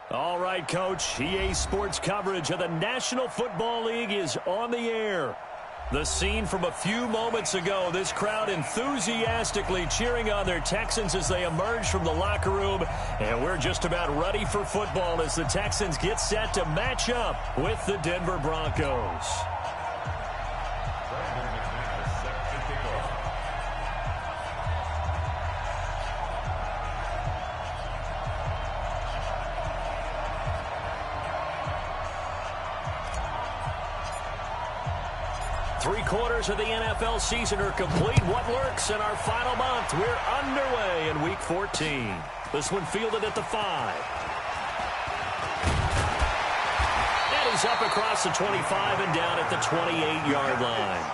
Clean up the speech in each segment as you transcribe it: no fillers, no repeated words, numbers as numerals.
All right, Coach. EA Sports coverage of the National Football League is on the air. The scene from a few moments ago, this crowd enthusiastically cheering on their Texans as they emerge from the locker room. And we're just about ready for football as the Texans get set to match up with the Denver Broncos. 3/4 of the NFL season are complete. What lurks in our final month? We're underway in Week 14. This one fielded at the 5. And he's up across the 25 and down at the 28-yard line.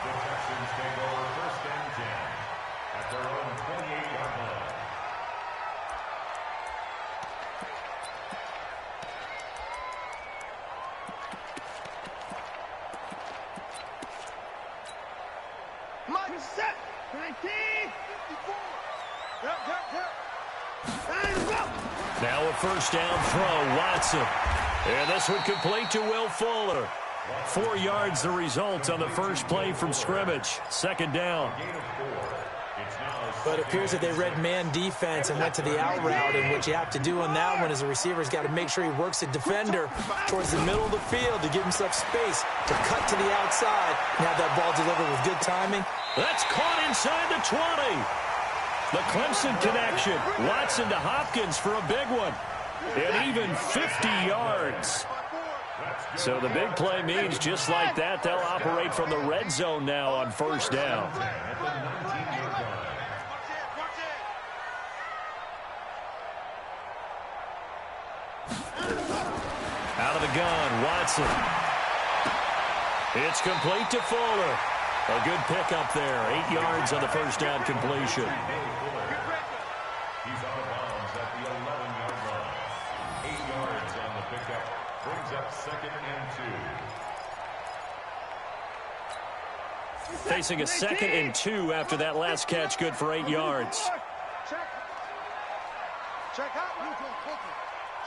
Now a first down throw, Watson. And this one complete to Will Fuller. 4 yards the result on the first play from scrimmage. Second down. But it appears that they read man defense and went to the out route, and what you have to do on that one is the receiver's got to make sure he works the defender towards the middle of the field to give himself space to cut to the outside and have that ball delivered with good timing. That's caught inside the 20. The Clemson connection. Watson to Hopkins for a big one. And even 50 yards. So the big play means just like that, they'll operate from the red zone now on first down. Out of the gun, Watson. It's complete to Fuller. A good pickup there. 8 yards on the first down completion. He's out of bounds at the 11-yard line. 8 yards on the pickup. Brings up 2nd and 2. Facing a 2nd and 2 after that last catch. Good for 8 yards. Check out.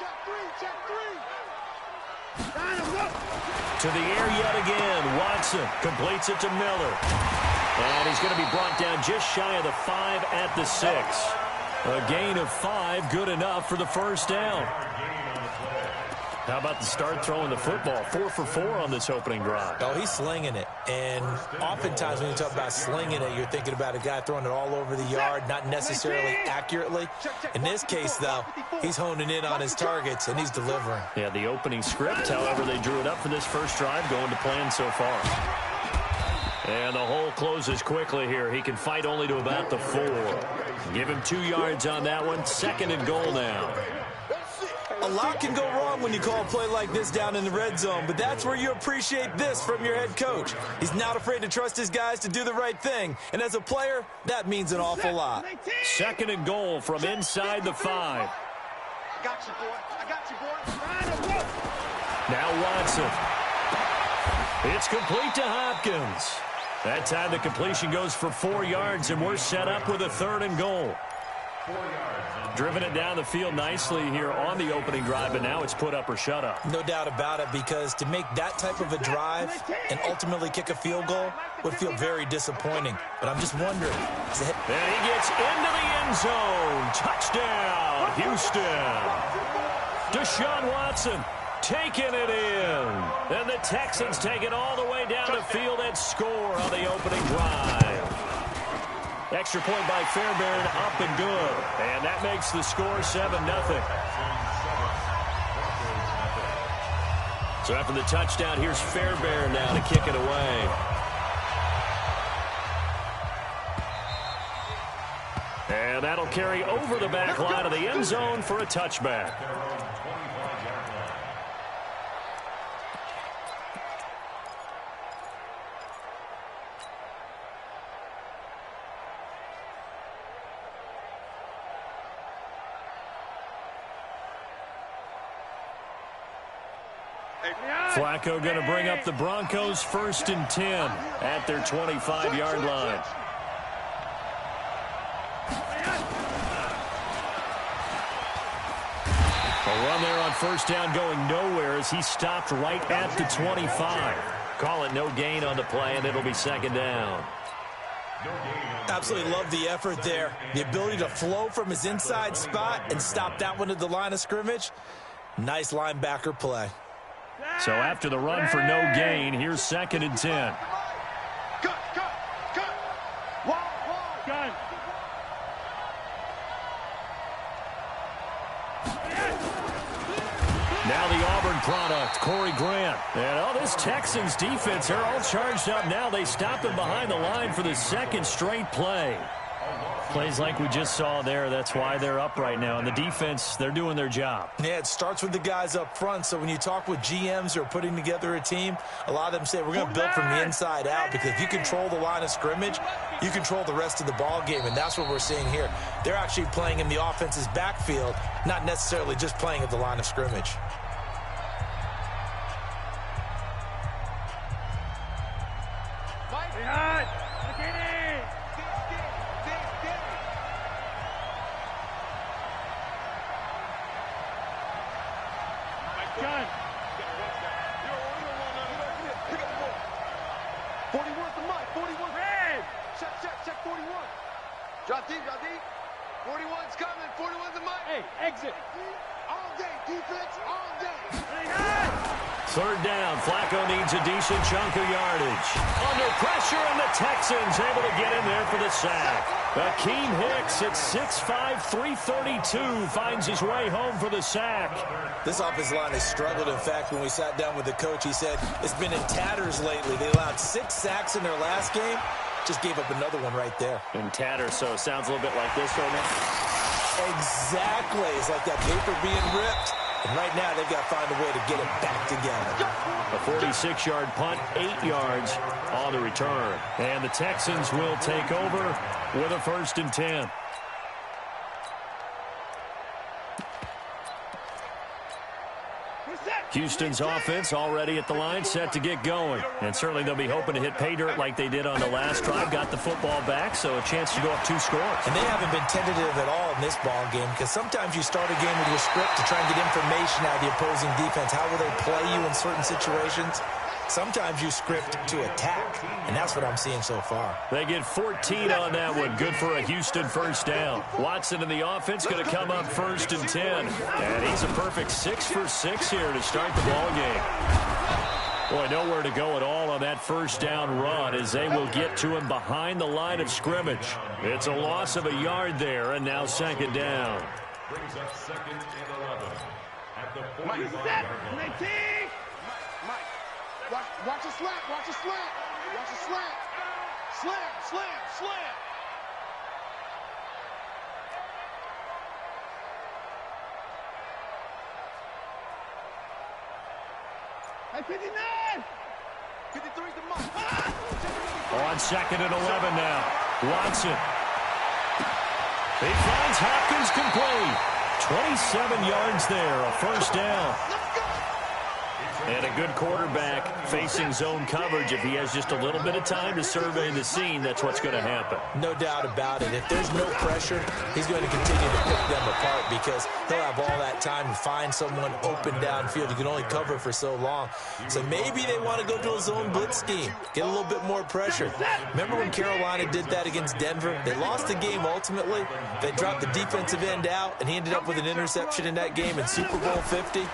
Check 3. To the air yet again. Watson completes it to Miller. And he's going to be brought down just shy of the 5 at the 6. A gain of 5, good enough for the first down. How about the start throwing the football? 4 for 4 on this opening drive. Oh, he's slinging it. And oftentimes when you talk about slinging it, you're thinking about a guy throwing it all over the yard, not necessarily accurately. In this case, though, he's honing in on his targets, and he's delivering. Yeah, the opening script, however, they drew it up for this first drive, going to plan so far. And the hole closes quickly here. He can fight only to about the 4. Give him 2 yards on that one. 2nd and goal now. A lot can go wrong when you call a play like this down in the red zone, but that's where you appreciate this from your head coach. He's not afraid to trust his guys to do the right thing, and as a player, that means an awful lot. 2nd and goal from inside the 5. I got you, boy. Now Watson. It's complete to Hopkins. That time the completion goes for 4 yards, and we're set up with a 3rd and goal. 4 yards. Driven it down the field nicely here on the opening drive, but now it's put up or shut up. No doubt about it, because to make that type of a drive and ultimately kick a field goal would feel very disappointing. But I'm just wondering. And he gets into the end zone. Touchdown, Houston. Deshaun Watson taking it in. And the Texans take it all the way down the field and score on the opening drive. Extra point by Fairbairn, up and good. And that makes the score 7-0. So after the touchdown, here's Fairbairn now to kick it away. And that'll carry over the back line of the end zone for a touchback. Flacco going to bring up the Broncos 1st and 10 at their 25-yard line. A run there on first down going nowhere as he stopped right at the 25. Call it no gain on the play, and it'll be second down. Absolutely love the effort there. The ability to flow from his inside spot and stop that one at the line of scrimmage. Nice linebacker play. So after the run for no gain, here's 2nd and 10. Now the Auburn product, Corey Grant. And this Texans defense, they're all charged up now. They stop him behind the line for the 2nd straight play. Plays like we just saw there, that's why they're up right now. And the defense, they're doing their job. Yeah, it starts with the guys up front. So when you talk with GMs who are putting together a team, a lot of them say we're going to build from the inside out, because if you control the line of scrimmage, you control the rest of the ball game, and that's what we're seeing here. They're actually playing in the offense's backfield, not necessarily just playing at the line of scrimmage. Drop deep. 41's coming. 41's the mic. Hey, exit. All day, defense, all day. 3rd down. Flacco needs a decent chunk of yardage. Under pressure, and the Texans able to get in there for the sack. Akeem Hicks at 6'5", 332 finds his way home for the sack. This offensive line has struggled. In fact, when we sat down with the coach, he said it's been in tatters lately. They allowed 6 sacks in their last game. Just gave up another one right there. In tatters, so it sounds a little bit like this right now. Exactly. It's like that paper being ripped. And right now, they've got to find a way to get it back together. A 46-yard punt, 8 yards on the return. And the Texans will take over with a 1st and 10. Houston's offense already at the line, set to get going. And certainly they'll be hoping to hit pay dirt like they did on the last drive. Got the football back, so a chance to go up 2 scores. And they haven't been tentative at all in this ball game, because sometimes you start a game with your script to try and get information out of the opposing defense. How will they play you in certain situations? Sometimes you script to attack, and that's what I'm seeing so far. They get 14 on that one. Good for a Houston 1st down. Watson in the offense going to come up 1st and 10. And he's a perfect 6 for 6 here to start the ball game. Boy, nowhere to go at all on that 1st down run as they will get to him behind the line of scrimmage. It's a loss of a yard there, and now 2nd down. Brings up 2nd and 11 at the 45-yard line. Watch a slant. Watch a slant. Watch a slant. Slam. Hey, 59. 53's the mark. On 2nd and 11 now. Watson. He finds Hopkins complete. 27 yards there, a 1st down. And a good quarterback facing zone coverage. If he has just a little bit of time to survey the scene, that's what's going to happen. No doubt about it. If there's no pressure, he's going to continue to pick them apart, because he'll have all that time to find someone open downfield. You can only cover for so long. So maybe they want to go to a zone blitz scheme, get a little bit more pressure. Remember when Carolina did that against Denver? They lost the game ultimately. They dropped the defensive end out, and he ended up with an interception in that game in Super Bowl 50.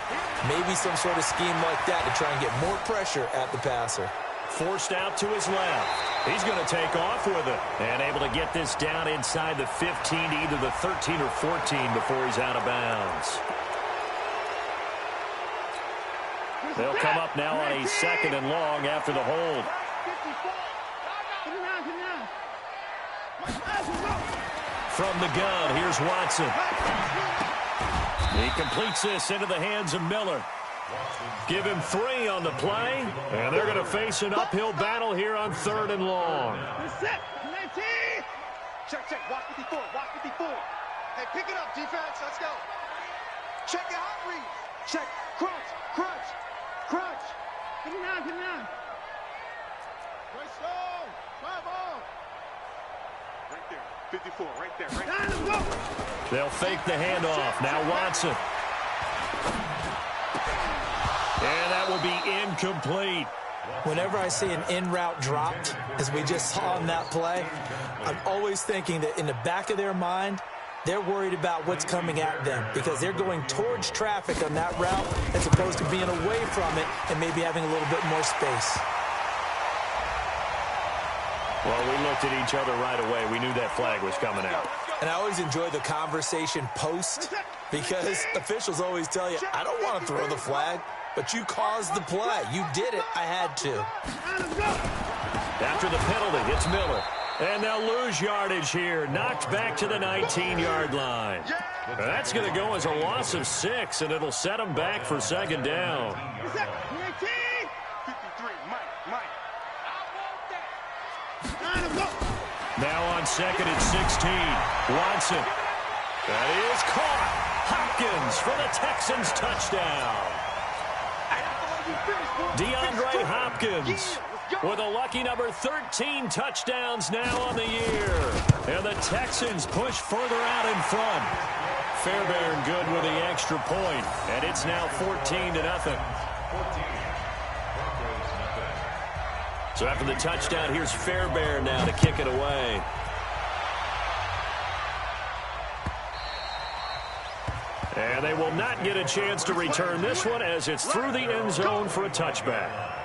Maybe some sort of scheme like that to try and get more pressure at the passer. Forced out to his left. He's going to take off with it. And able to get this down inside the 15 to either the 13 or 14 before he's out of bounds. They'll come up now on a 2nd and long after the hold. From the gun, here's Watson. He completes this into the hands of Miller. Give him 3 on the play, and they're going to face an uphill battle here on 3rd and long. Check. Watch 54. Hey, pick it up, defense. Let's go. Check your hot read. Check. Crunch. Get him down. Right slow. 5 on. Right there. 54. Right there. They'll fake the handoff. Now Watson. would be incomplete. Whenever I see an in route dropped, as we just saw in that play, I'm always thinking that in the back of their mind, they're worried about what's coming at them because they're going towards traffic on that route as opposed to being away from it and maybe having a little bit more space. Well, we looked at each other right away. We knew that flag was coming out. And I always enjoy the conversation post because officials always tell you, I don't want to throw the flag, but you caused the play. You did it. I had to. After the penalty, it's Miller. And they'll lose yardage here. Knocked back to the 19-yard line. That's going to go as a loss of 6, and it'll set them back for second down. 53, Mike. Now on second and 16. Watson. That is caught. Hopkins for the Texans touchdown. DeAndre Hopkins with a lucky number 13 touchdowns now on the year. And the Texans push further out in front. Fairbairn good with the extra point, and it's now 14-0. So after the touchdown, here's Fairbairn now to kick it away. And they will not get a chance to return this one as it's through the end zone for a touchback.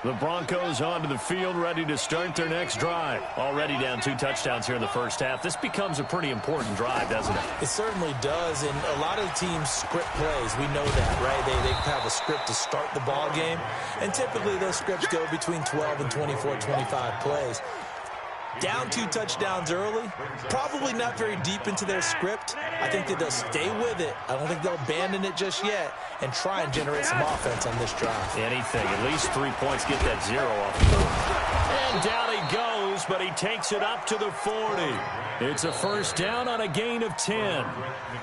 The Broncos onto the field, ready to start their next drive. Already down 2 touchdowns here in the first half. This becomes a pretty important drive, doesn't it? It certainly does, and a lot of the teams script plays. We know that, right? They have a script to start the ball game, and typically those scripts go between 12 and 24, 25 plays. Down 2 touchdowns early, probably not very deep into their script. I think that they'll stay with it. I don't think they'll abandon it just yet and try and generate some offense on this drive. Anything, at least 3 points, get that 0 off the board. And down he goes, but he takes it up to the 40. It's a first down on a gain of 10.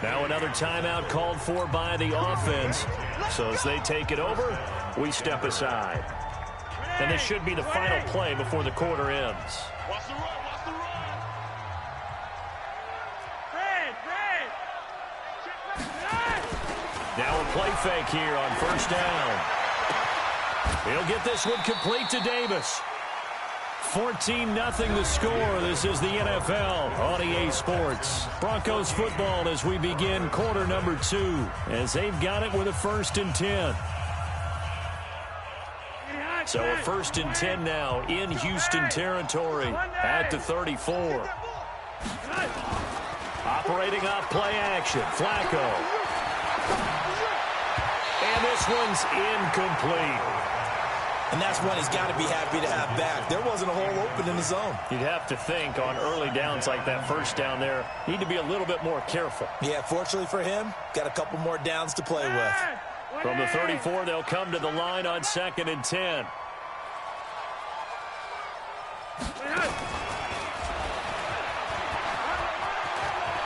Now another timeout called for by the offense. So as they take it over, we step aside. And this should be the final play before the quarter ends. Watch the run. Now a play fake here on first down. He'll get this one complete to Davis. 14-0 the score. This is the NFL on EA Sports. Broncos football as we begin quarter number 2 as they've got it with a 1st and 10. So a 1st and 10 now in Houston territory at the 34. Operating off play action. Flacco. And this one's incomplete. And that's one he's got to be happy to have back. There wasn't a hole open in the zone. You'd have to think on early downs like that first down there, need to be a little bit more careful. Yeah, fortunately for him, got a couple more downs to play with. From the 34, they'll come to the line on 2nd and 10.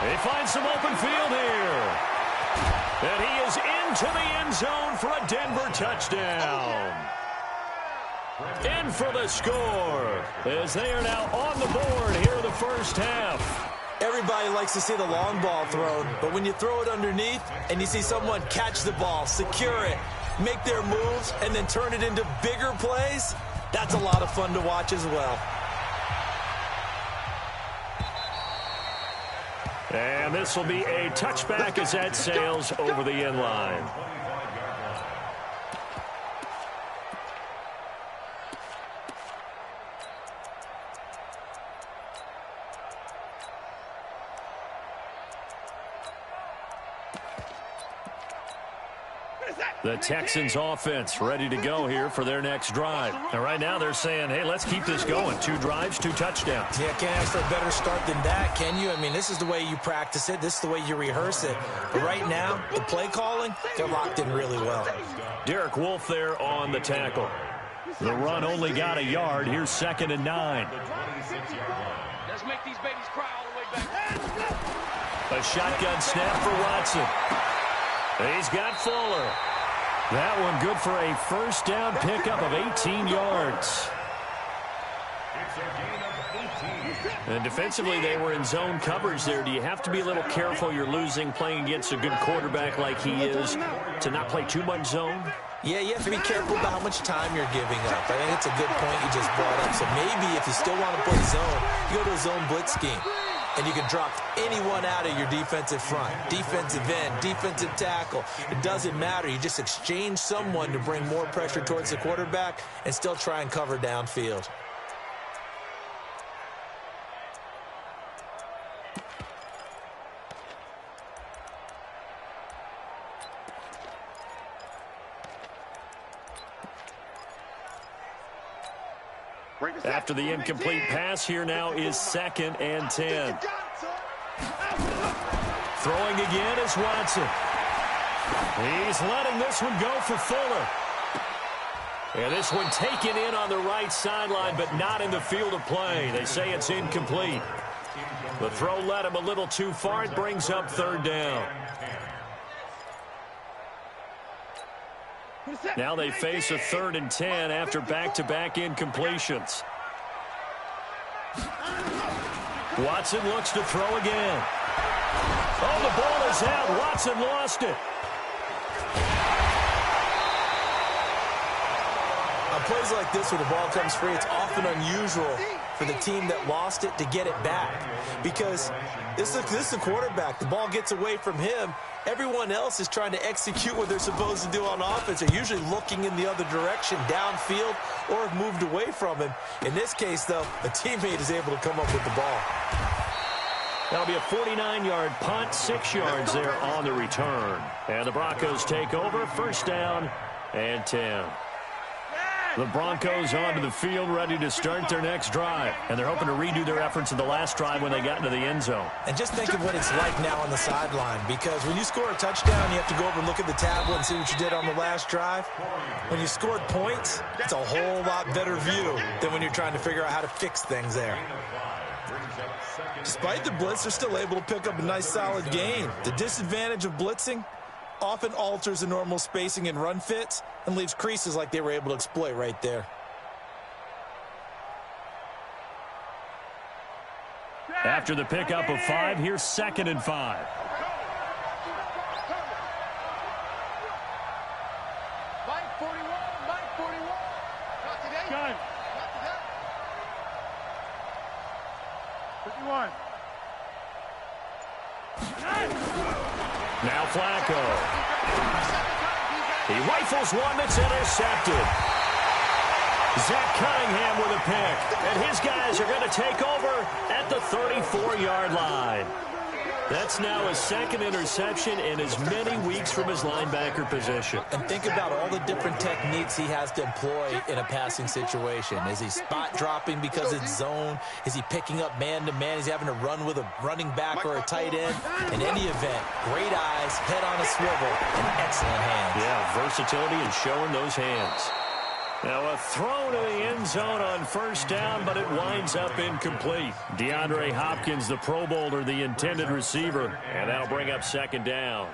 They find some open field here. And he is into the end zone for a Denver touchdown. In for the score as they are now on the board here in the first half. Everybody likes to see the long ball thrown, but when you throw it underneath and you see someone catch the ball, secure it, make their moves, and then turn it into bigger plays, that's a lot of fun to watch as well. And this will be a touchback as that sails over the end line. The Texans offense ready to go here for their next drive. And right now they're saying, hey, let's keep this going. 2 drives, 2 touchdowns. Yeah, can't ask for a better start than that, can you? I mean, this is the way you practice it. This is the way you rehearse it. But right now, the play calling, they're locked in really well. Derek Wolfe there on the tackle. The run only got a yard. Here's 2nd and 9. Let's make these babies cry all the way back. A shotgun snap for Watson. He's got Fuller. That one good for a first down pickup of 18 yards. It's a gain of And defensively, they were in zone coverage there. Do you have to be a little careful? You're losing playing against a good quarterback like he is to not play too much zone? Yeah, you have to be careful about how much time you're giving up. I think it's a good point you just brought up. So maybe if you still want to play zone, you go to a zone blitz scheme. And you can drop anyone out of your defensive front, defensive end, defensive tackle. It doesn't matter. You just exchange someone to bring more pressure towards the quarterback and still try and cover downfield. After the incomplete pass, here now is 2nd and 10. Throwing again is Watson. He's letting this one go for Fuller. And this one taken in on the right sideline, but not in the field of play. They say it's incomplete. The throw led him a little too far. It brings up 3rd down. Now they face a 3rd and 10 after back-to-back incompletions. Watson looks to throw again. Oh, the ball is out. Watson lost it. On plays like this where the ball comes free, it's often unusual for the team that lost it to get it back. Because this is the quarterback. The ball gets away from him. Everyone else is trying to execute what they're supposed to do on offense. They're usually looking in the other direction, downfield, or have moved away from him. In this case, though, a teammate is able to come up with the ball. That'll be a 49-yard punt, 6 yards there on the return. And the Broncos take over, 1st down and 10. The Broncos onto the field, ready to start their next drive. And they're hoping to redo their efforts in the last drive when they got into the end zone. And just think of what it's like now on the sideline, because when you score a touchdown, you have to go over and look at the tablet and see what you did on the last drive. When you scored points, it's a whole lot better view than when you're trying to figure out how to fix things there. Despite the blitz, they're still able to pick up a nice, solid gain. The disadvantage of blitzing often alters the normal spacing and run fits and leaves creases like they were able to exploit right there. After the pickup of 5, here's 2nd and 5. Mike 41, Mike 41. Not today. Gun. Not today. 51. Now Flacco. He rifles one that's intercepted. Zach Cunningham with a pick. And his guys are going to take over at the 34-yard line. That's now his 2nd interception in as many weeks from his linebacker position. And think about all the different techniques he has to employ in a passing situation. Is he spot dropping because it's zone? Is he picking up man-to-man? Is he having to run with a running back or a tight end? In any event, great eyes, head on a swivel, and excellent hands. Yeah, versatility and showing those hands. Now a throw to the end zone on 1st down, but it winds up incomplete. DeAndre Hopkins, the Pro Bowler, the intended receiver, and that'll bring up 2nd down.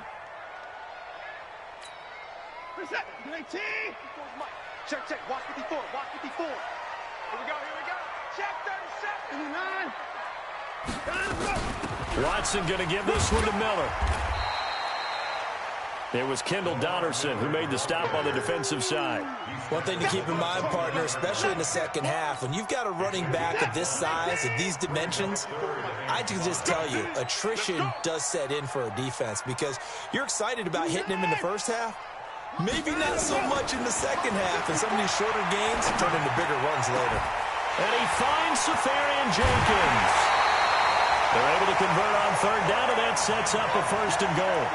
Check, check. Watch 54. Watch 54. Here we go. Here we go. Check 37. Watson going to give this one to Miller. It was Kendall Donnerson who made the stop on the defensive side. One thing to keep in mind, partner, especially in the second half, when you've got a running back of this size, of these dimensions, I can just tell you, attrition does set in for a defense because you're excited about hitting him in the first half. Maybe not so much in the second half, and some of these shorter gains turn into bigger runs later. And he finds Safarian Jenkins. They're able to convert on 3rd down, and that sets up a 1st and goal.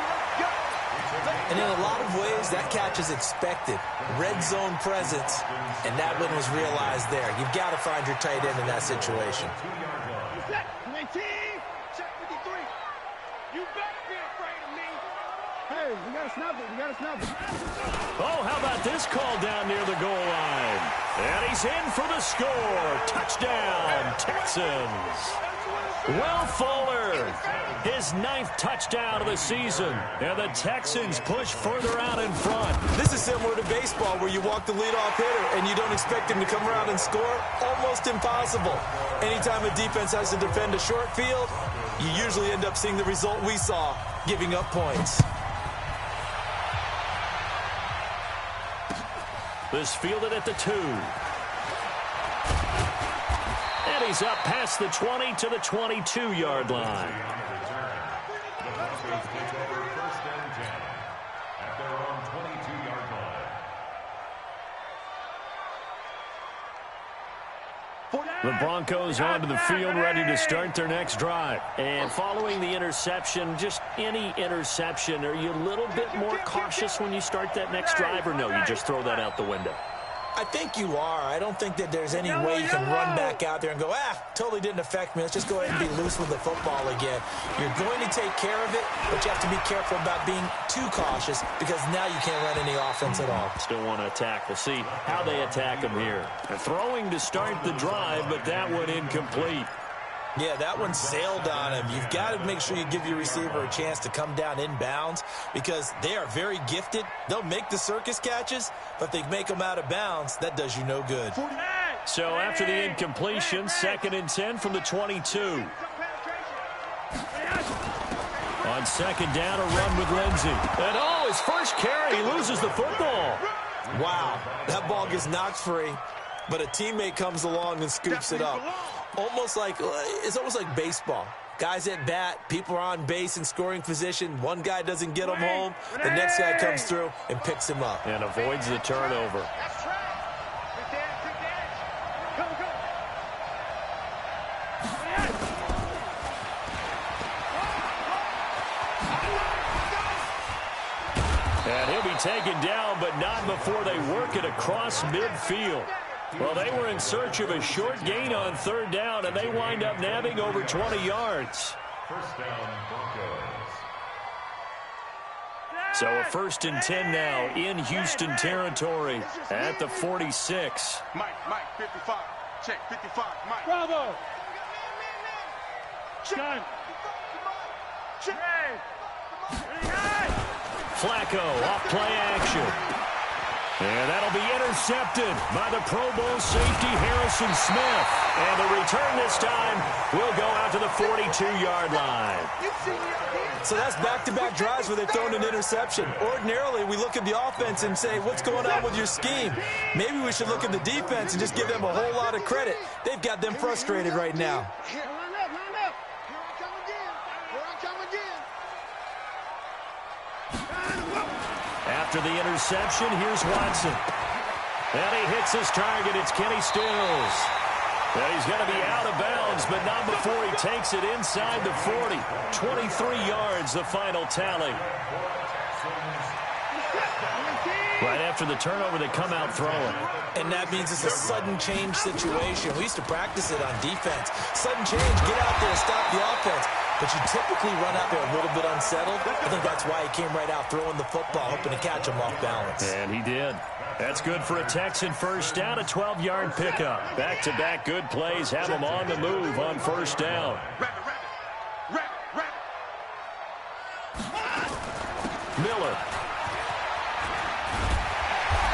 And in a lot of ways, that catch is expected. Red zone presence, and that one was realized there. You've got to find your tight end in that situation. Check 53. You better be afraid of me. Hey, we got to snap it. We got to snap it. Oh, how about this call down near the goal line? And he's in for the score. Touchdown, Texans. Will Fuller, his 9th touchdown of the season. And the Texans push further out in front. This is similar to baseball where you walk the leadoff hitter and you don't expect him to come around and score. Almost impossible. Anytime a defense has to defend a short field, you usually end up seeing the result we saw, giving up points. This fielded at the 2. And he's up past the 20 to the 22-yard line. The Broncos take over 1st and 10 at their own 22-yard line. The Broncos onto the field, ready to start their next drive. And following the interception, just any interception, are you a little bit more cautious when you start that next drive, or no, you just throw that out the window? I think you are. I don't think that there's any way you can run back out there and go, totally didn't affect me. Let's just go ahead and be loose with the football again. You're going to take care of it, but you have to be careful about being too cautious because now you can't run any offense at all. Still want to attack. We'll see how they attack him here. They're throwing to start the drive, but that one incomplete. Yeah, that one sailed on him. You've got to make sure you give your receiver a chance to come down inbounds because they are very gifted. They'll make the circus catches, but if they make them out of bounds, that does you no good. So after the incompletion, 2nd and 10 from the 22. On 2nd down, a run with Lindsey. And his first carry, he loses the football. Wow, that ball gets knocked free, but a teammate comes along and scoops it up. It's almost like baseball. Guys at bat, people are on base in scoring position. One guy doesn't get him home. The next guy comes through and picks him up. And avoids the turnover. And he'll be taken down, but not before they work it across midfield. Well, they were in search of a short gain on 3rd down, and they wind up nabbing over 20 yards. 1st down, Broncos. So a 1st and 10 now in Houston territory at the 46. Mike, 55. Check, 55. Mike. Bravo. Check. Flacco off play action. And that'll be intercepted by the Pro Bowl safety Harrison Smith. And the return this time will go out to the 42-yard line. So that's back-to-back drives where they've thrown an interception. Ordinarily, we look at the offense and say, what's going on with your scheme? Maybe we should look at the defense and just give them a whole lot of credit. They've got them frustrated right now. After the interception, here's Watson. And he hits his target. It's Kenny Stills. And he's going to be out of bounds, but not before he takes it inside the 40. 23 yards, the final tally. Right after the turnover, they come out throwing. And that means it's a sudden change situation. We used to practice it on defense. Sudden change, get out there, stop the offense. But you typically run out there a little bit unsettled. I think that's why he came right out throwing the football, hoping to catch him off balance. And he did. That's good for a Texan 1st down, a 12-yard pickup. Back-to-back good plays have him on the move on 1st down. Miller.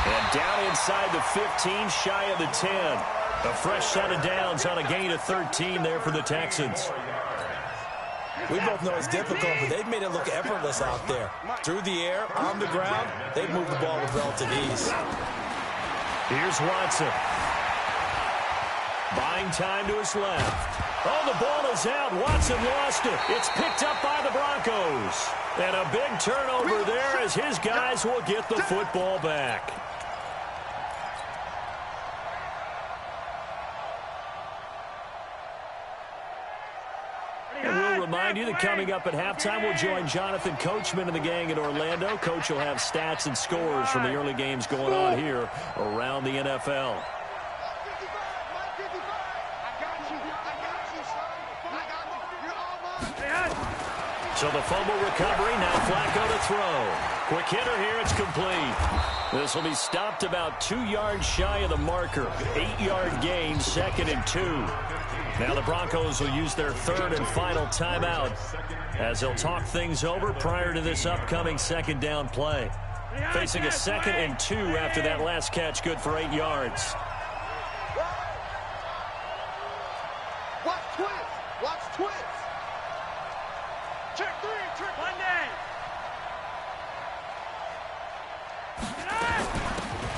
And down inside the 15, shy of the 10. A fresh set of downs on a gain of 13 there for the Texans. We both know it's difficult, but they've made it look effortless out there. Through the air, on the ground, they've moved the ball with relative ease. Here's Watson. Buying time to his left. Oh, the ball is out. Watson lost it. It's picked up by the Broncos. And a big turnover there as his guys will get the football back. Remind you that coming up at halftime, we'll join Jonathan Coachman and the gang in Orlando. Coach will have stats and scores from the early games going on here around the NFL. So the fumble recovery, now Flacco to throw. Quick hitter here, it's complete. This will be stopped about 2 yards shy of the marker. 8-yard gain, 2nd and 2. Now the Broncos will use their 3rd and final timeout as they'll talk things over prior to this upcoming 2nd down play. Facing a 2nd and 2 after that last catch, good for 8 yards. Watch twins. Watch twins. Check 3, trick Monday.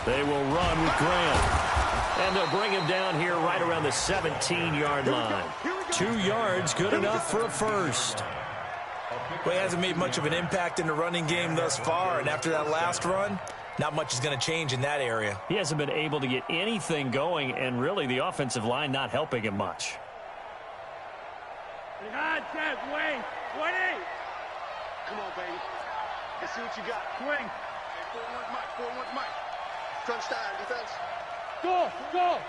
They will run with Grant. And they'll bring him down here right around the 17-yard line. 2 yards, good enough for a first. Well, he hasn't made much of an impact in the running game thus far, and after that last run, not much is going to change in that area. He hasn't been able to get anything going, and really the offensive line not helping him much. Behind 10, Wayne, 20. Come on, baby. Let's see what you got. Swing. 4-1 Mike. Crunch time, defense. Go. 41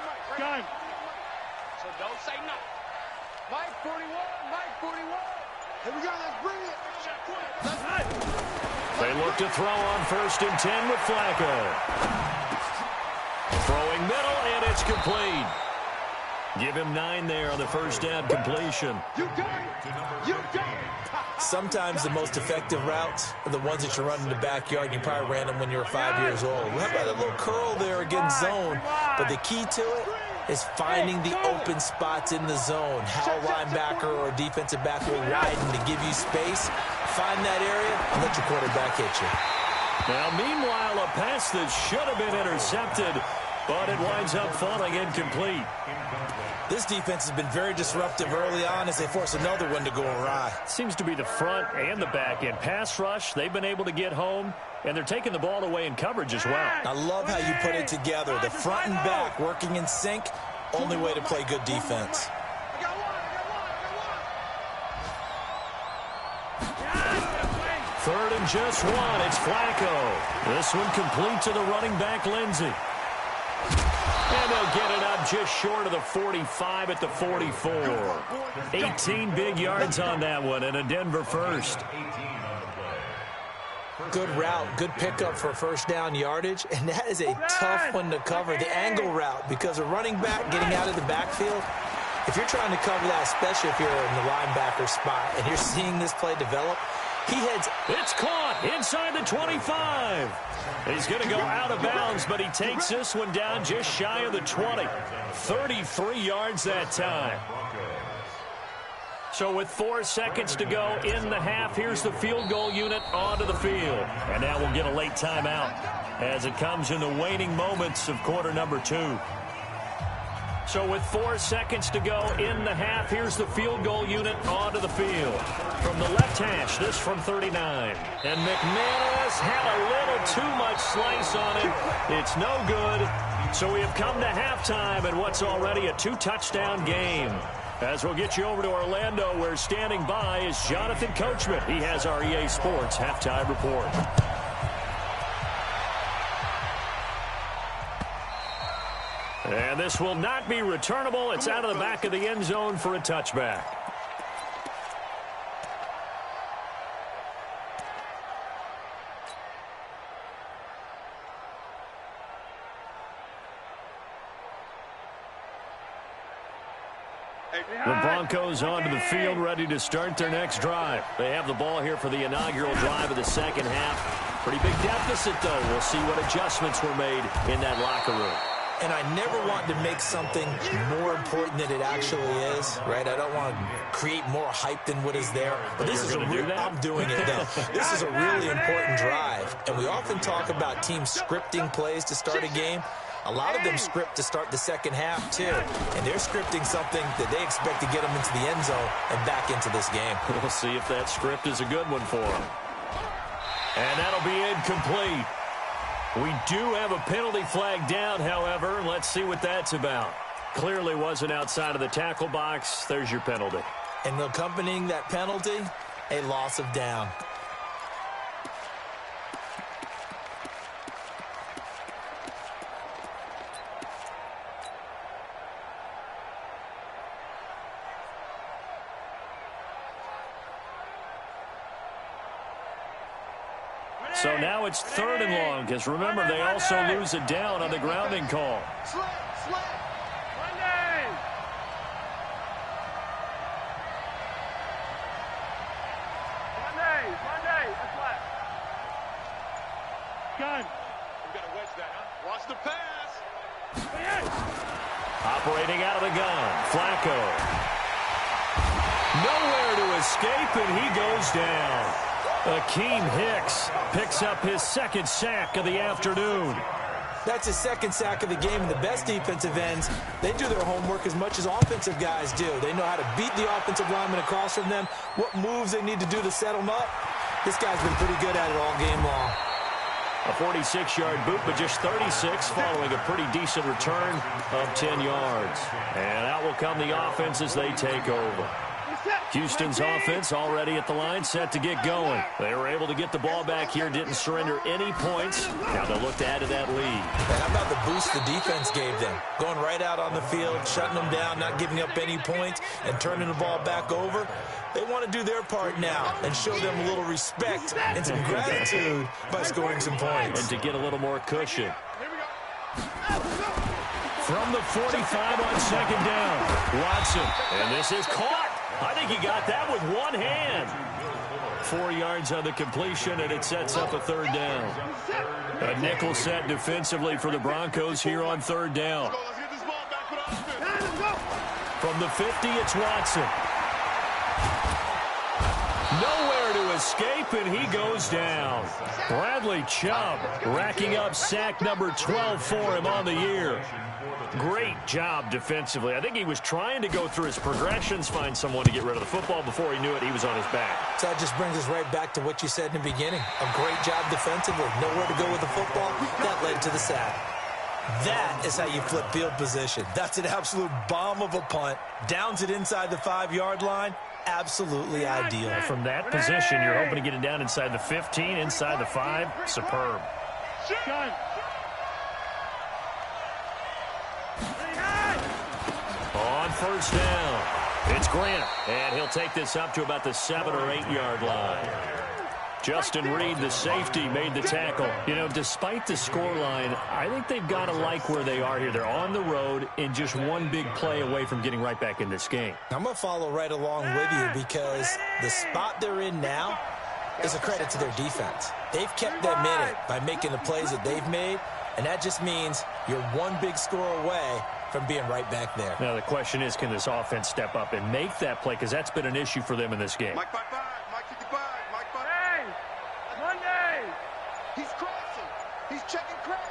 Mike. Gun. So don't say nothing. Mike 41. Here we go, let's bring it. They look to throw on 1st and 10 with Flacco. Throwing middle, and it's complete. Give him 9 there on the first down completion. You got it. You got it. Sometimes the most effective routes are the ones that you run in the backyard. You probably ran them when you were 5 years old. How about a little curl there against zone? But the key to it is finding the open spots in the zone. How a linebacker or a defensive back will widen to give you space. Find that area and let your quarterback hit you. Now, meanwhile, a pass that should have been intercepted, but it winds up falling incomplete. This defense has been very disruptive early on as they force another one to go awry. Seems to be the front and the back end. Pass rush, they've been able to get home, and they're taking the ball away in coverage as well. I love how you put it together. The front and back working in sync, only way to play good defense. I got one. 3rd and just 1, it's Flacco. This one complete to the running back, Lindsey. And they'll get it up just short of the 45 at the 44. 18 big yards on that one, and a Denver first. Good route, good pickup for first down yardage, and that is a tough one to cover, the angle route, because a running back getting out of the backfield, if you're trying to cover that, especially if you're in the linebacker spot and you're seeing this play develop, he heads. It's caught inside the 25. He's going to go out of bounds, but he takes this one down just shy of the 20. 33 yards that time. So with 4 seconds to go in the half, here's the field goal unit onto the field. And now we'll get a late timeout as it comes in the waning moments of quarter number 2. So with 4 seconds to go in the half, here's the field goal unit onto the field. From the left hash, this from 39. And McManus had a little too much slice on it. It's no good. So we have come to halftime in what's already a 2-touchdown game. As we'll get you over to Orlando, where standing by is Jonathan Coachman. He has our EA Sports halftime report. And this will not be returnable. It's out of the back of the end zone for a touchback. The Broncos onto the field, ready to start their next drive. They have the ball here for the inaugural drive of the second half. Pretty big deficit, though. We'll see what adjustments were made in that locker room. And I never want to make something more important than it actually is, right? I don't want to create more hype than what is there. But this is I'm doing it, though. This is a really important drive. And we often talk about teams scripting plays to start a game. A lot of them script to start the second half, too. And they're scripting something that they expect to get them into the end zone and back into this game. We'll see if that script is a good one for them. And that'll be incomplete. We do have a penalty flag down, however. Let's see what that's about. Clearly wasn't outside of the tackle box. There's your penalty. And accompanying that penalty, a loss of down. So now it's 3rd and long, because remember, they also lose it down on the grounding call. gotta wedge that, huh? Watch the pass. Operating out of the gun, Flacco. Nowhere to escape, and he goes down. Akeem Hicks picks up his second sack of the afternoon. That's his second sack of the game, and the best defensive ends, they do their homework as much as offensive guys do. They know how to beat the offensive lineman across from them, what moves they need to do to set them up. This guy's been pretty good at it all game long. A 46-yard boot, but just 36 following a pretty decent return of 10 yards. And out will come the offense as they take over. Houston's offense already at the line, set to get going. They were able to get the ball back here, didn't surrender any points. Now they'll look to add to that lead. And how about the boost the defense gave them? Going right out on the field, shutting them down, not giving up any points, and turning the ball back over. They want to do their part now and show them a little respect and some gratitude by scoring some points. And to get a little more cushion. From the 45 on second down, Watson. And this is caught. I think he got that with one hand. 4 yards on the completion, and it sets up a third down. A nickel set defensively for the Broncos here on third down. From the 50, it's Watson. Nowhere to escape, and he goes down. Bradley Chubb racking up sack number 12 for him on the year. Great job defensively. I think he was trying to go through his progressions, find someone to get rid of the football. Before he knew it, he was on his back. So that just brings us right back to what you said in the beginning. A great job defensively. Nowhere to go with the football. That led to the sack. That is how you flip field position. That's an absolute bomb of a punt. Downs it inside the 5-yard line. Absolutely ideal. From that position, you're hoping to get it down inside the 15, inside the 5. Superb. On first down, it's Grant, and he'll take this up to about the 7 or 8 yard line. Justin Reed, the safety, made the tackle. You know, despite the scoreline, I think they've got to like where they are here. They're on the road and just one big play away from getting right back in this game. I'm going to follow right along with you because the spot they're in now is a credit to their defense. They've kept them in it by making the plays that they've made, and that just means you're one big score away from being right back there. Now, the question is, can this offense step up and make that play? Because that's been an issue for them in this game. Mike 5-5, Mike 55, Mike 5. Hey! Monday! He's crossing. He's checking crack.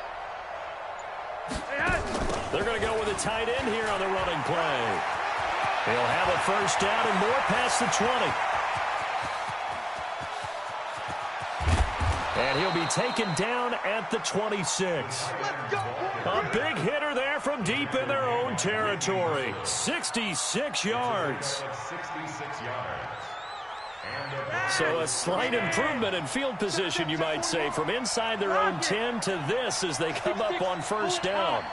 They're going to go with a tight end here on the running play. He'll have a first down and more past the 20. And he'll be taken down at the 26. A big hitter there from deep in their own territory. 66 yards. So a slight improvement in field position, you might say, from inside their own 10 to this as they come up on first down.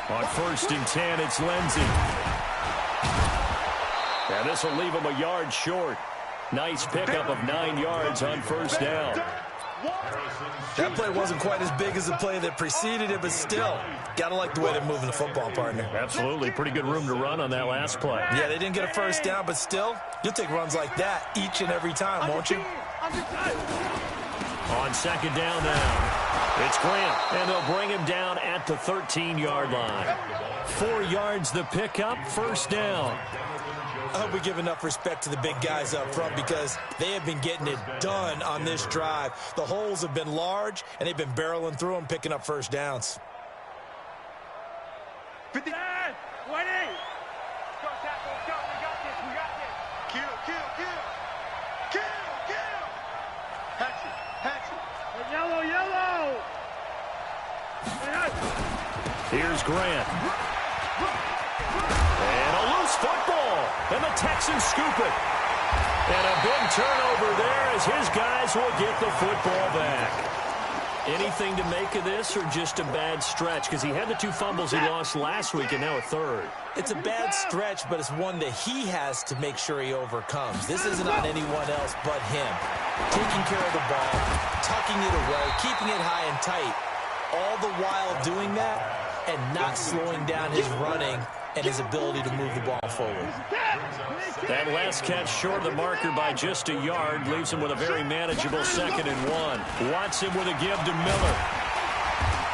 On 1st and 10, it's Lindsey. And this will leave him a yard short. Nice pickup of 9 yards on first down. That play wasn't quite as big as the play that preceded it, but still, got to like the way they're moving the football, partner. Absolutely. Pretty good room to run on that last play. Yeah, they didn't get a first down, but still, you'll take runs like that each and every time, won't you? On second down now, it's Grant, and they'll bring him down at the 13-yard line. 4 yards the pickup, first down. I hope we give enough respect to the big guys up front because they have been getting it done on this drive. The holes have been large, and they've been barreling through them, picking up first downs. 50. 20. Go, tackle. Go. We got this. We got this. Kill. Hatch it. Yellow. Here's Grant. And a loose football. And the Texans scoop it. And a big turnover there as his guys will get the football back. Anything to make of this or just a bad stretch? Because he had the 2 fumbles he lost last week and now a third. It's a bad stretch, but it's one that he has to make sure he overcomes. This isn't on anyone else but him. Taking care of the ball, tucking it away, keeping it high and tight. All the while doing that and not slowing down his running and his ability to move the ball forward. That last catch short of the marker by just a yard leaves him with a very manageable 2nd and 1. Watson with a give to Miller.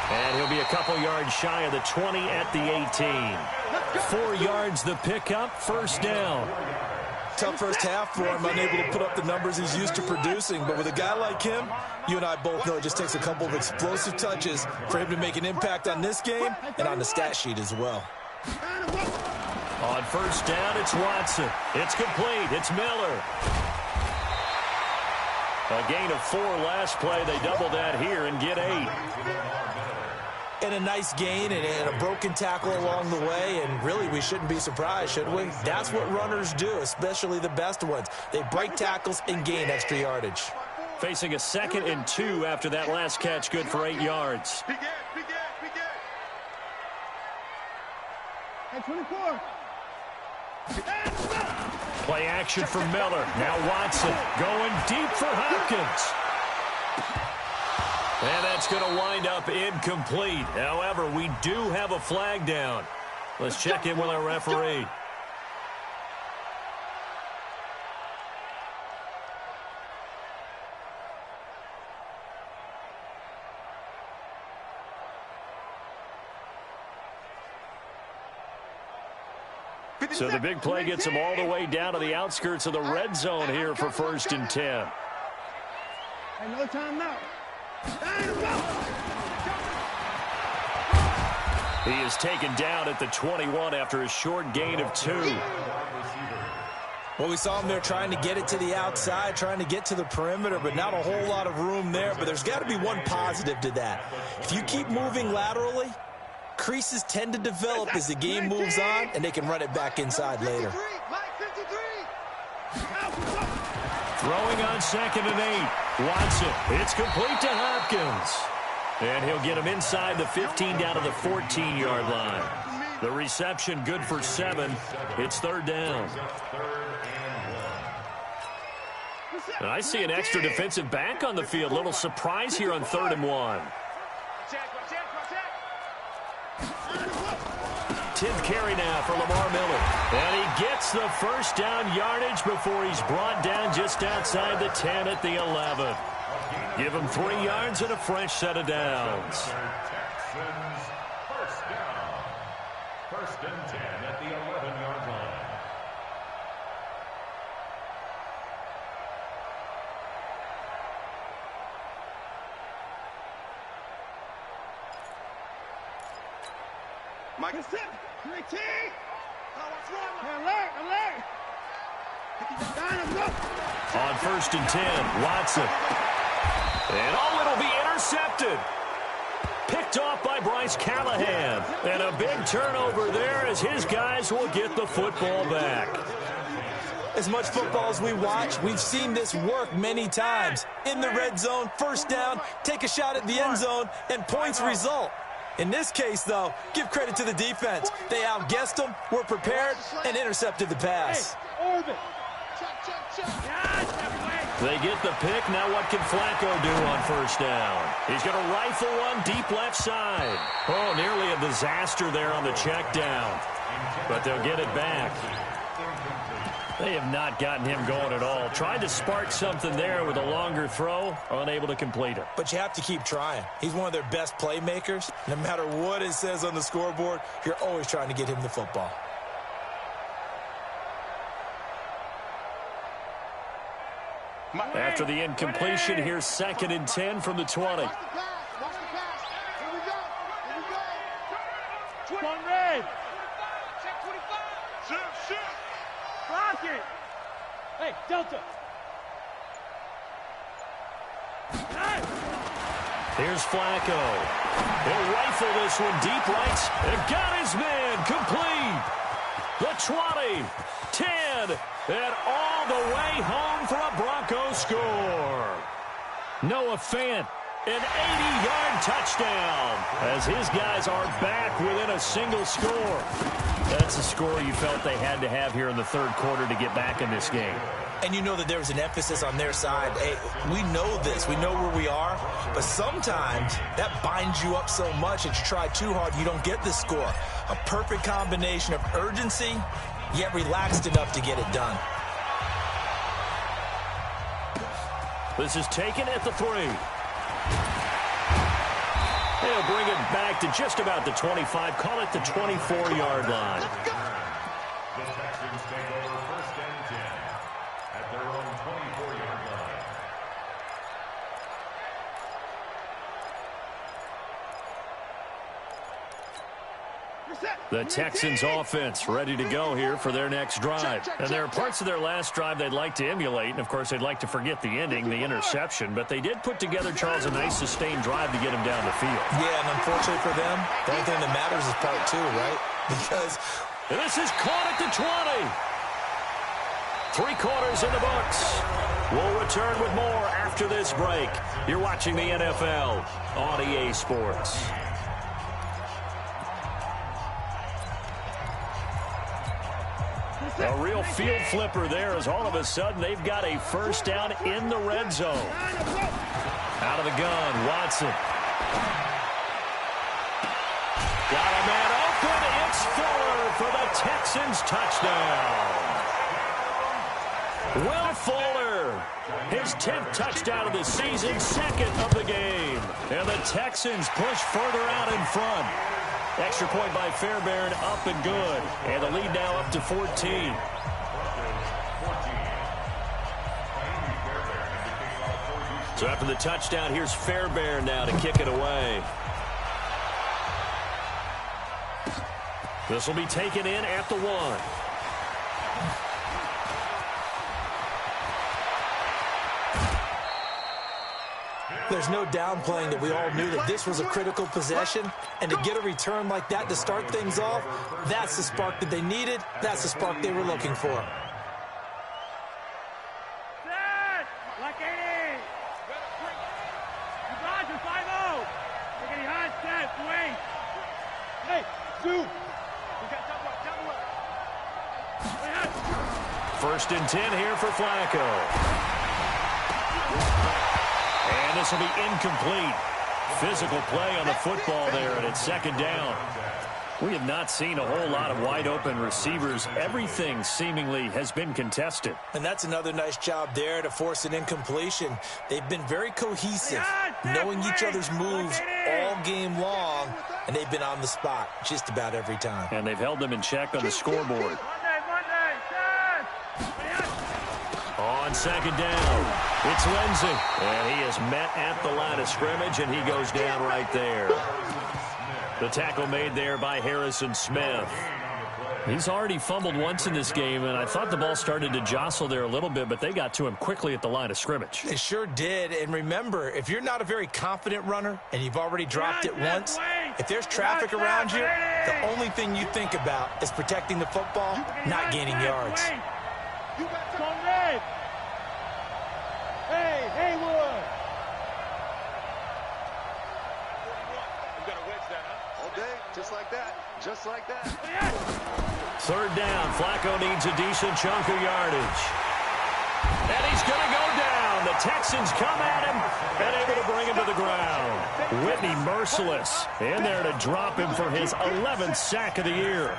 And he'll be a couple yards shy of the 20 at the 18. 4 yards the pickup, 1st down. Tough first half for him, unable to put up the numbers he's used to producing. But with a guy like him, you and I both know it just takes a couple of explosive touches for him to make an impact on this game and on the stat sheet as well. On 1st down, it's Watson. It's complete. It's Miller. A gain of 4 last play. They double that here and get 8. And a nice gain and a broken tackle along the way, and really we shouldn't be surprised, should we? That's what runners do, especially the best ones. They break tackles and gain extra yardage. Facing a 2nd and 2 after that last catch, good for 8 yards. At 24. Play action for Miller. Now Watson going deep for Hopkins. And that's going to wind up incomplete. However, we do have a flag down. Let's check in with our referee. So the big play gets him all the way down to the outskirts of the red zone here for 1st and 10. Hey, no time now. He is taken down at the 21 after a short gain of 2. Well, we saw him there trying to get it to the outside, trying to get to the perimeter, but not a whole lot of room there. But there's got to be one positive to that. If you keep moving laterally, creases tend to develop as the game moves on, and they can run it back inside later. Throwing on 2nd and 8. Watson, it's complete to Hopkins. And he'll get him inside the 15 down to the 14-yard line. The reception good for 7. It's 3rd down. And I see an extra defensive back on the field. Little surprise here on 3rd and 1. 10th carry now for Lamar Miller. And he gets the 1st down yardage before he's brought down just outside the 10 at the 11. Give him 3 yards and a fresh set of downs. Texans, 1st down. 1st and 10 at the 11-yard line. Mike, alert. On 1st and 10, Watson. And it'll be intercepted. Picked off by Bryce Callahan. And a big turnover there as his guys will get the football back. As much football as we watch, we've seen this work many times. In the red zone, 1st down, take a shot at the end zone, and points result. In this case, though, give credit to the defense. They outguessed them, were prepared, and intercepted the pass. They get the pick. Now what can Flacco do on 1st down? He's going to rifle one deep left side. Oh, nearly a disaster there on the check down. But they'll get it back. They have not gotten him going at all. Tried to spark something there with a longer throw, unable to complete it. But you have to keep trying. He's one of their best playmakers. No matter what it says on the scoreboard, you're always trying to get him the football. After the incompletion, here's 2nd and 10 from the 20. Watch the pass. Here we go. One red. Check 25. Shit. Block it. Hey, Delta. Here's Flacco. He'll rifle this one deep right. And got his man complete. The 20, 10, and all the way home for a Broncos score. Noah Fant, an 80-yard touchdown as his guys are back within a single score. That's a score you felt they had to have here in the 3rd quarter to get back in this game. And you know that there's an emphasis on their side. Hey, we know this. We know where we are. But sometimes that binds you up so much that you try too hard, you don't get the score. A perfect combination of urgency, yet relaxed enough to get it done. This is taken at the 3. They'll bring it back to just about the 25. Call it the 24-yard line. The Texans take over 1st and 10 at their own 24-yard line. The Texans offense ready to go here for their next drive. And there are parts of their last drive they'd like to emulate. And, of course, they'd like to forget the ending, the interception. But they did put together, Charles, a nice sustained drive to get him down the field. Yeah, and unfortunately for them, the only thing that matters is part 2, right? Because and this is caught at the 20. 3 quarters in the books. We'll return with more after this break. You're watching the NFL on EA Sports. A real field flipper there as all of a sudden they've got a first down in the red zone. Out of the gun, Watson. Got a man open. It's Fuller for the Texans touchdown. Will Fuller, his 10th touchdown of the season, 2nd of the game. And the Texans push further out in front. Extra point by Fairbairn, up and good. And the lead now up to 14. So after the touchdown, here's Fairbairn now to kick it away. This will be taken in at the 1. there's no downplaying that we all knew that this was a critical possession, and to get a return like that to start things off, that's the spark that they needed. That's the spark they were looking for. First and 10 here for Flacco. And this will be incomplete. Physical play on the football there, and it's second down. We have not seen a whole lot of wide-open receivers. Everything seemingly has been contested. And that's another nice job there to force an incompletion. They've been very cohesive, knowing each other's moves all game long, and they've been on the spot just about every time. And they've held them in check on the scoreboard. On second down, it's Lindsey. And he is met at the line of scrimmage, and he goes down right there. The tackle made there by Harrison Smith. He's already fumbled once in this game, and I thought the ball started to jostle there a little bit, but they got to him quickly at the line of scrimmage. They sure did. And remember, if you're not a very confident runner and you've already dropped it once, if there's traffic around you, the only thing you think about is protecting the football, not gaining yards. Hey, Haywood! All day, just like that. Just like that. Third down. Flacco needs a decent chunk of yardage. And he's going to go down. The Texans come at him and able to bring him to the ground. Whitney merciless in there to drop him for his 11th sack of the year.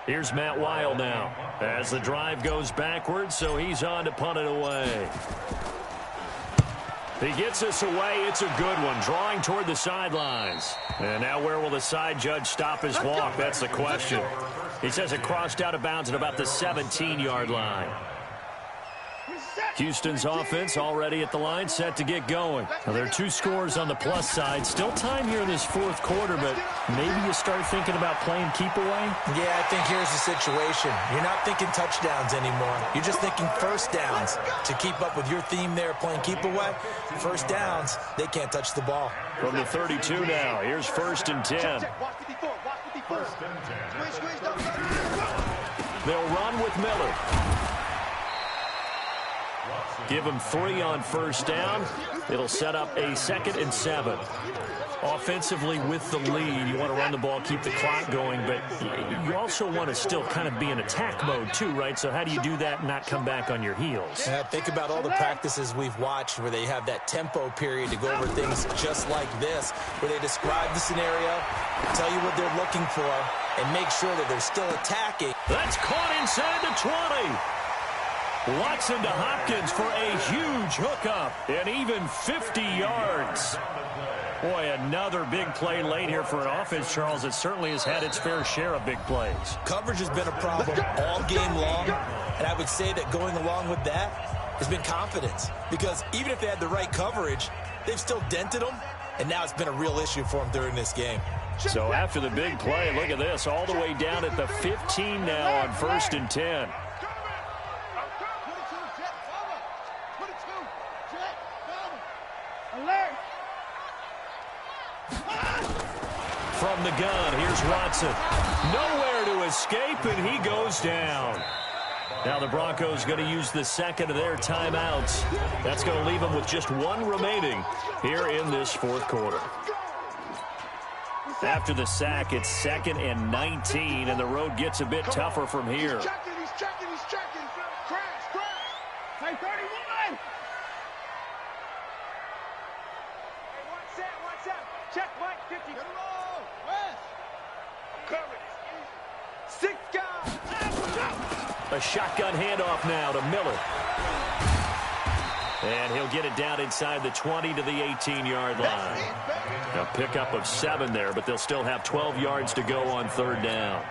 Here's Matt Weil now as the drive goes backwards, so he's on to punt it away. He gets us away. It's a good one, drawing toward the sidelines. And now where will the side judge stop his walk? That's the question. He says it crossed out of bounds at about the 17-yard line. Houston's offense already at the line, set to get going. Now, there are 2 scores on the plus side. Still time here in this fourth quarter, but maybe you start thinking about playing keep away? Yeah, I think here's the situation. You're not thinking touchdowns anymore. You're just thinking first downs. To keep up with your theme there, playing keep away, first downs, they can't touch the ball. From the 32 now, here's 1st and 10. They'll run with Miller. Give him 3 on first down. It'll set up a 2nd and 7. Offensively with the lead, you want to run the ball, keep the clock going, but you also want to still kind of be in attack mode too, right? So how do you do that and not come back on your heels? Think about all the practices we've watched where they have that tempo period to go over things just like this, where they describe the scenario, tell you what they're looking for, and make sure that they're still attacking. That's caught inside the 20. Watson to Hopkins for a huge hookup, and even 50 yards. Boy, another big play late here for an offense, Charles, that certainly has had its fair share of big plays. Coverage has been a problem all game long, and I would say that going along with that has been confidence, because even if they had the right coverage, they've still dented them, and now it's been a real issue for them during this game. So after the big play, look at this, all the way down at the 15 now on 1st and 10. From the gun, here's Watson. Nowhere to escape, and he goes down. Now the Broncos going to use the 2nd of their timeouts. That's going to leave them with just 1 remaining here in this fourth quarter. After the sack, it's 2nd and 19, and the road gets a bit tougher from here. He's checking. Crash. Hey, 31. Hey, one set. Check, Mike, 50. Get it all. West. Coverage. 6 guys. A shotgun handoff now to Miller. And he'll get it down inside the 20 to the 18-yard line. A pickup of 7 there, but they'll still have 12 yards to go on 3rd down.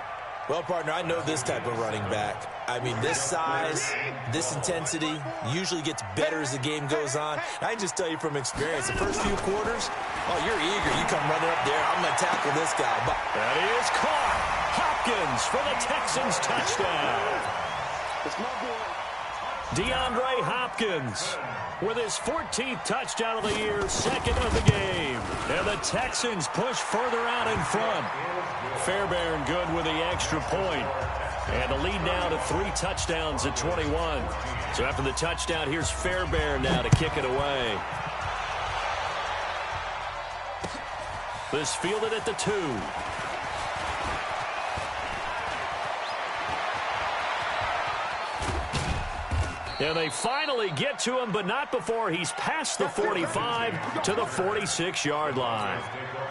Well, partner, I know this type of running back. I mean, this size, this intensity usually gets better as the game goes on. And I can just tell you from experience, the first few quarters, oh, you're eager. You come running up there, I'm going to tackle this guy. But that is caught. Hopkins for the Texans touchdown. It's my boy. DeAndre Hopkins with his 14th touchdown of the year, 2nd of the game. And the Texans push further out in front. Fairbairn good with the extra point. And the lead now to 3 touchdowns at 21. So after the touchdown, here's Fairbairn now to kick it away. This fielded at the 2. And they finally get to him, but not before he's past the 45 to the 46-yard line.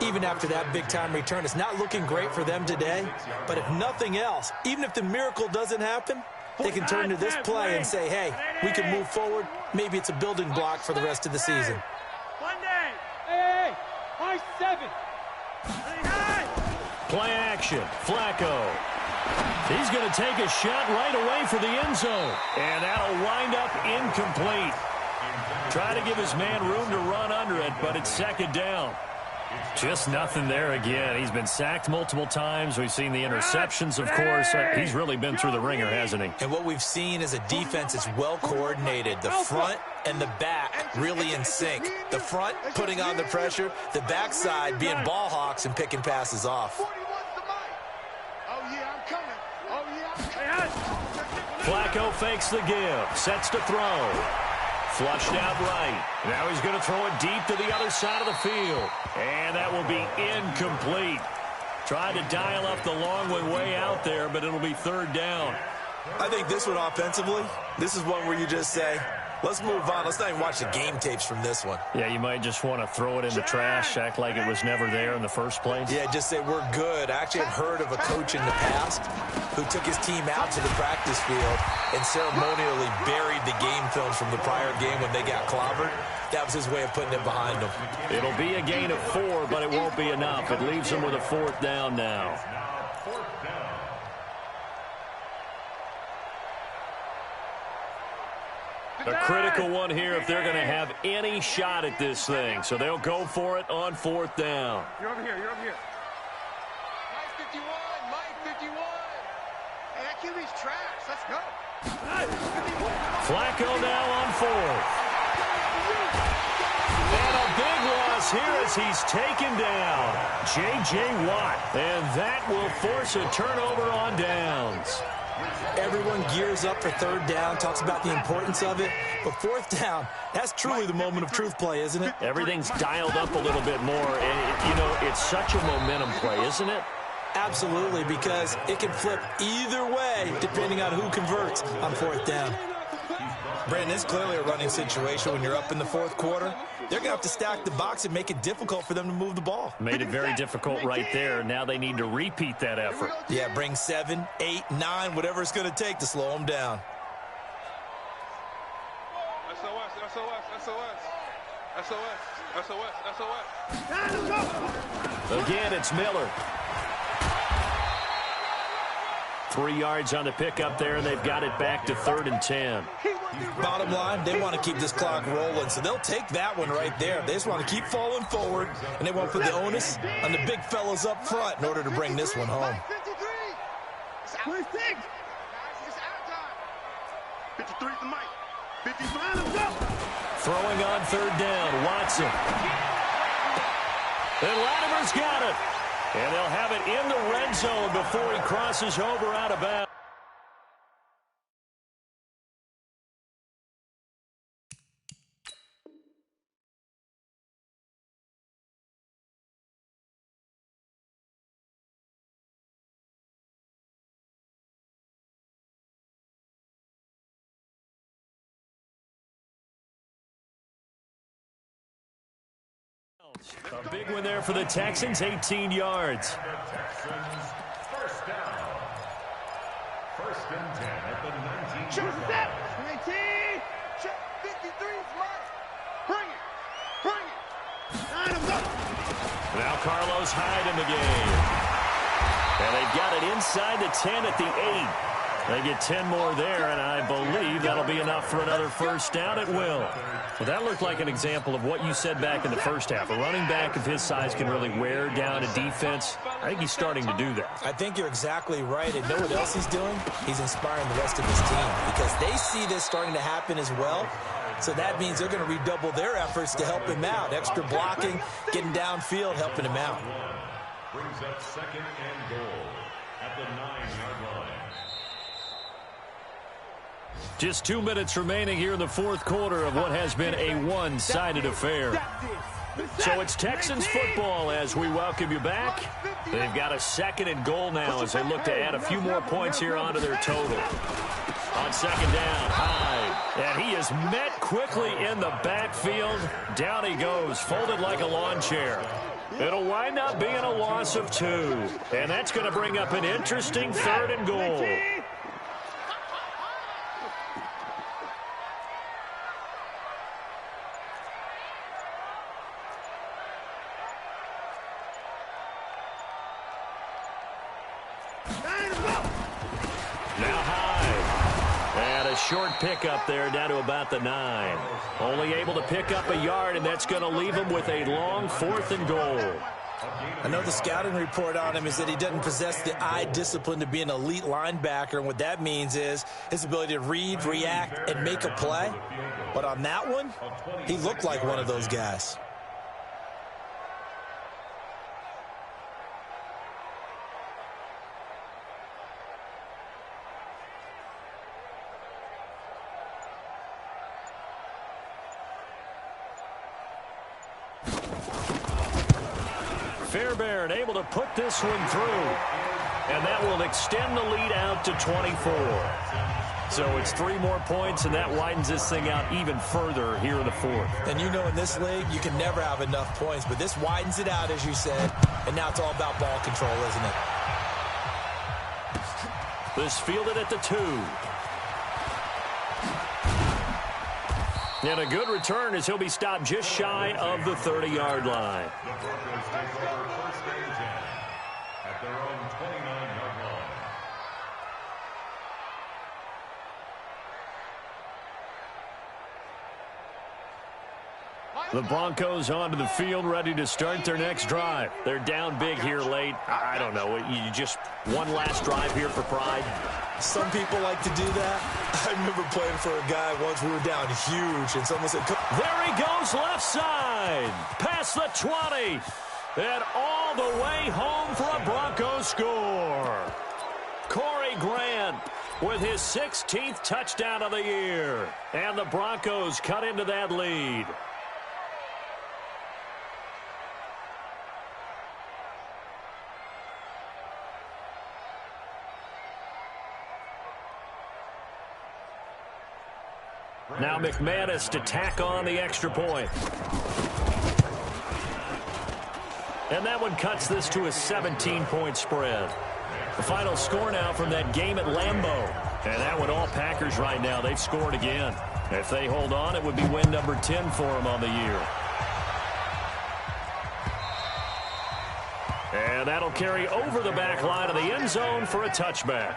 Even after that big-time return, it's not looking great for them today. But if nothing else, even if the miracle doesn't happen, they can turn to this play and say, hey, we can move forward. Maybe it's a building block for the rest of the season. Monday. Hey, high 7. Play action. Flacco. He's going to take a shot right away for the end zone. And that'll wind up incomplete. Try to give his man room to run under it, but it's 2nd down. Just nothing there again. He's been sacked multiple times. We've seen the interceptions, of course. He's really been through the ringer, hasn't he? And what we've seen is a defense that's well coordinated. The front and the back really in sync. The front putting on the pressure. The backside being ball hawks and picking passes off. Flacco fakes the give. Sets to throw. Flushed out right. Now he's going to throw it deep to the other side of the field. And that will be incomplete. Tried to dial up the long one way out there, but it'll be 3rd down. I think this one offensively, this is one where you just say, let's move on. Let's not even watch the game tapes from this one. Yeah, you might just want to throw it in the trash, act like it was never there in the first place. Yeah, just say we're good. I actually have heard of a coach in the past who took his team out to the practice field and ceremonially buried the game films from the prior game when they got clobbered. That was his way of putting it behind them. It'll be a gain of 4, but it won't be enough. It leaves them with a 4th down now. A critical one here if they're going to have any shot at this thing. So they'll go for it on 4th down. You're over here. Mike 51, Mike 51. Hey, that QB's trash. Let's go. Flacco now on 4th. And a big loss here as he's taken down. J.J. Watt. And that will force a turnover on downs. Everyone gears up for 3rd down, talks about the importance of it. But 4th down, that's truly the moment of truth play, isn't it? Everything's dialed up a little bit more. And, it's such a momentum play, isn't it? Absolutely, because it can flip either way depending on who converts on 4th down. Brandon, it's clearly a running situation when you're up in the 4th quarter. They're going to have to stack the box and make it difficult for them to move the ball. Made it very difficult right there. Now they need to repeat that effort. Yeah, bring 7, 8, 9, whatever it's going to take to slow them down. Again, it's Miller. 3 yards on the pickup there, and they've got it back to 3rd and 10. Bottom line, they want to keep this clock rolling, so they'll take that one right there. They just want to keep falling forward, and they want to put the onus on the big fellas up front in order to bring this one home. 53 to Mike. 55, let's go. Throwing on 3rd down, Watson. And Latimer's got it. And they'll have it in the red zone before he crosses over out of bounds. A big one there for the Texans, 18 yards. Texans, 1st down. 1st and 10 at the 19. Shoot step. 19. Check 53, Mike. Bring it. 9 of them. Now Carlos Hyde in the game. And they've got it inside the 10 at the 8. They get 10 more there, and I believe that'll be enough for another 1st down. It will. Well, that looked like an example of what you said back in the 1st half. A running back of his size can really wear down a defense. I think he's starting to do that. I think you're exactly right. And know what else he's doing? He's inspiring the rest of his team because they see this starting to happen as well. So that means they're going to redouble their efforts to help him out. Extra blocking, getting downfield, helping him out. Brings up 2nd and goal at the 9-yard line. Just 2 minutes remaining here in the 4th quarter of what has been a one-sided affair. So it's Texans football as we welcome you back. They've got a 2nd and goal now as they look to add a few more points here onto their total. On 2nd down, Hyde. And he is met quickly in the backfield. Down he goes, folded like a lawn chair. It'll wind up being a loss of 2. And that's going to bring up an interesting 3rd and goal. Now Hyde. And a short pickup there down to about the 9. Only able to pick up a yard, and that's going to leave him with a long 4th and goal. I know the scouting report on him is that he doesn't possess the eye discipline to be an elite linebacker, and what that means is his ability to read, react, and make a play. But on that one, he looked like one of those guys. Fairbairn able to put this one through. And that will extend the lead out to 24. So it's 3 more points, and that widens this thing out even further here in the 4th. And you know in this league, you can never have enough points, but this widens it out, as you said, and now it's all about ball control, isn't it? This fielded at the 2. And a good return as he'll be stopped just shy of the 30-yard line. The Broncos take over 1st and 10 at their own 29-yard line. The Broncos onto the field, ready to start their next drive. They're down big here late. I don't know. You just one last drive here for pride. Some people like to do that. I remember playing for a guy once. We were down huge, and someone said, there he goes left side. Past the 20. And all the way home for a Broncos score. Corey Grant with his 16th touchdown of the year. And the Broncos cut into that lead. Now McManus to tack on the extra point. And that one cuts this to a 17-point spread. The final score now from that game at Lambeau. And that one all Packers right now. They've scored again. If they hold on, it would be win number 10 for them on the year. And that'll carry over the back line of the end zone for a touchback.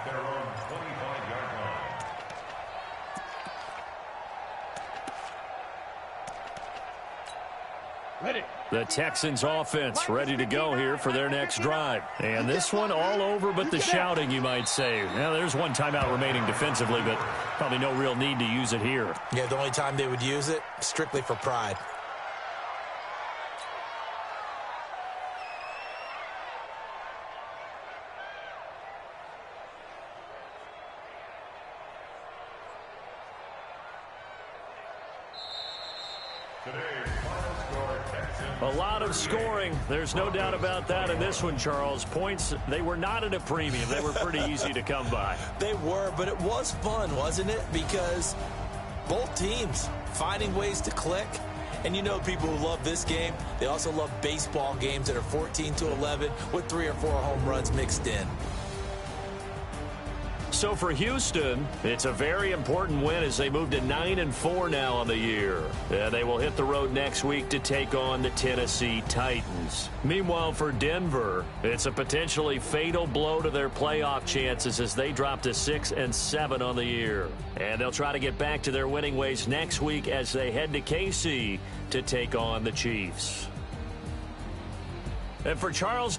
Ready. The Texans offense ready to go here for their next drive. And this one all over but the shouting, you might say. Now, there's one timeout remaining defensively, but probably no real need to use it here. Yeah, the only time they would use it, strictly for pride. A lot of scoring. There's no doubt about that in this one, Charles. Points, they were not at a premium. They were pretty easy to come by. They were, but it was fun, wasn't it? Because both teams finding ways to click. And you know people who love this game, they also love baseball games that are 14-11 with 3 or 4 home runs mixed in. So for Houston, it's a very important win as they move to 9-4 now on the year. And they will hit the road next week to take on the Tennessee Titans. Meanwhile, for Denver, it's a potentially fatal blow to their playoff chances as they drop to 6-7 on the year. And they'll try to get back to their winning ways next week as they head to KC to take on the Chiefs. And for Charles